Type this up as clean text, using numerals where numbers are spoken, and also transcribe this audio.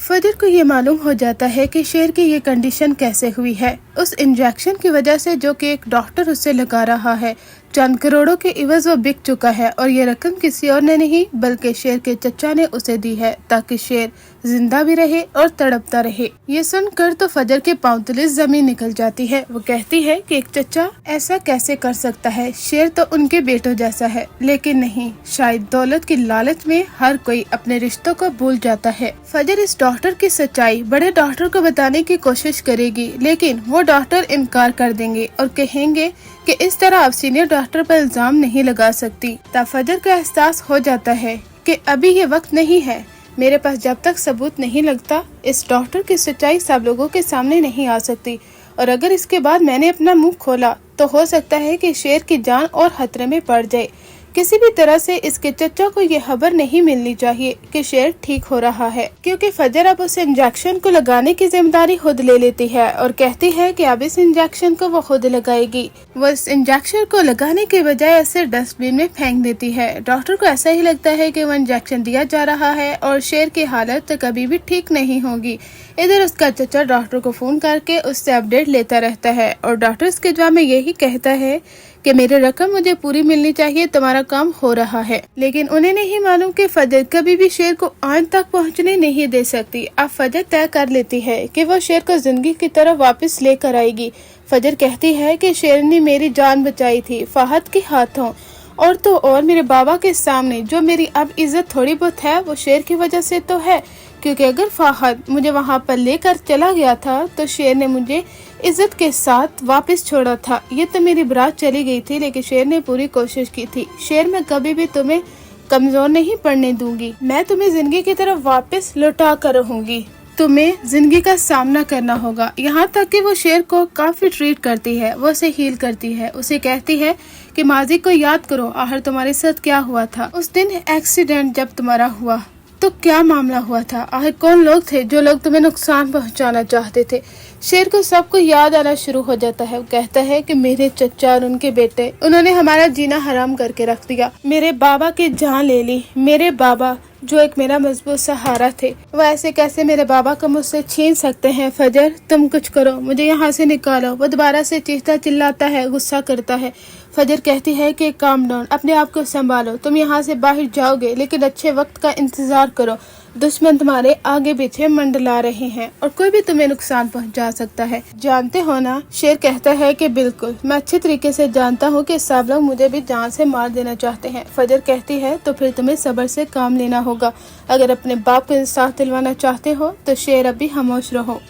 फजर को ये मालूम हो जाता है कि शेर की ये कंडीशन कैसे हुई है। उस इंजेक्शन की वजह से जो कि एक डॉक्टर उससे लगा रहा है, चंद करोड़ों के इवज वो बिक चुका है और ये रकम किसी और ने नहीं बल्कि शेर के चचा ने उसे दी है ताकि शेर जिंदा भी रहे और तड़पता रहे। ये सुनकर तो फजर के पांव तले जमीन निकल जाती है। वो कहती है कि एक चचा ऐसा कैसे कर सकता है, शेर तो उनके बेटों जैसा है। लेकिन नहीं, शायद दौलत की लालच में हर कोई अपने रिश्तों को भूल जाता है। फजर इस डॉक्टर की सच्चाई बड़े डॉक्टर को बताने की कोशिश करेगी, लेकिन वो डॉक्टर इनकार कर देंगे और कहेंगे कि इस तरह आप सीनियर डॉक्टर पर इल्जाम नहीं लगा सकती। तब फजर को एहसास हो जाता है कि अभी ये वक्त नहीं है, मेरे पास जब तक सबूत नहीं लगता इस डॉक्टर की सच्चाई सब लोगों के सामने नहीं आ सकती। और अगर इसके बाद मैंने अपना मुंह खोला तो हो सकता है कि शेर की जान और खतरे में पड़ जाए। किसी भी तरह से इसके चचा को ये खबर नहीं मिलनी चाहिए कि शेर ठीक हो रहा है, क्योंकि फजर अब उस इंजेक्शन को लगाने की जिम्मेदारी खुद ले लेती है और कहती है कि अब इस इंजेक्शन को वो खुद लगाएगी। वो इस इंजेक्शन को लगाने के बजाय ऐसे डस्टबिन में फेंक देती है। डॉक्टर को ऐसा ही लगता है कि वो इंजेक्शन दिया जा रहा है और शेर की हालत कभी भी ठीक नहीं होगी। इधर उसका चचा डॉक्टर को फोन करके उससे अपडेट लेता रहता है और डॉक्टर इसके जवाब में यही कहता है कि मेरी रकम मुझे पूरी मिलनी चाहिए, तुम्हारा काम हो रहा है। लेकिन उन्हें नहीं मालूम कि फजर कभी भी शेर को आंच तक पहुंचने नहीं दे सकती। अब फजर तय कर लेती है कि वो शेर को जिंदगी की तरफ वापस लेकर आएगी। फजर कहती है कि शेर ने मेरी जान बचाई थी फहद के हाथों, और तो और मेरे बाबा के सामने जो मेरी अब इज्जत थोड़ी बहुत है वो शेर की वजह से तो है, क्योंकि अगर फहद मुझे वहाँ पर लेकर चला गया था तो शेर ने मुझे इज्जत के साथ वापस छोड़ा था। ये तो मेरी बारात चली गई थी, लेकिन शेर ने पूरी कोशिश की थी। शेर, मैं कभी भी तुम्हें कमजोर नहीं पड़ने दूंगी, मैं तुम्हें जिंदगी की तरफ वापस लौटा कर रहूंगी। तुम्हें जिंदगी का सामना करना होगा। यहाँ तक कि वो शेर को काफी ट्रीट करती है, वो उसे हील करती है, उसे कहती है कि माजी को याद करो, आखिर तुम्हारे साथ क्या हुआ था उस दिन एक्सीडेंट जब तुम्हारा हुआ तो क्या मामला हुआ था, आखिर कौन लोग थे जो लोग तुम्हें नुकसान पहुंचाना चाहते थे। शेर को सबको याद आना शुरू हो जाता है। वो कहता है कि मेरे चचा और उनके बेटे, उन्होंने हमारा जीना हराम करके रख दिया, मेरे बाबा की जान ले ली। मेरे बाबा जो एक मेरा मजबूत सहारा थे, वो ऐसे कैसे मेरे बाबा को मुझसे छीन सकते हैं। फजर, तुम कुछ करो, मुझे यहाँ से निकालो। वो दोबारा से चीखता चिल्लाता है, गुस्सा करता है। फजर कहती है कि काम डाउन, अपने आप को संभालो, तुम यहाँ से बाहर जाओगे लेकिन अच्छे वक्त का इंतजार करो। दुश्मन तुम्हारे आगे पीछे मंडला रहे हैं और कोई भी तुम्हें नुकसान पहुंचा सकता है, जानते हो ना। शेर कहता है कि बिल्कुल, मैं अच्छे तरीके से जानता हूँ कि सब लोग मुझे भी जान से मार देना चाहते हैं। फजर कहती है तो फिर तुम्हें सब्र से काम लेना होगा। अगर अपने बाप को इंसाफ दिलवाना चाहते हो तो शेर अभी खामोश रहो।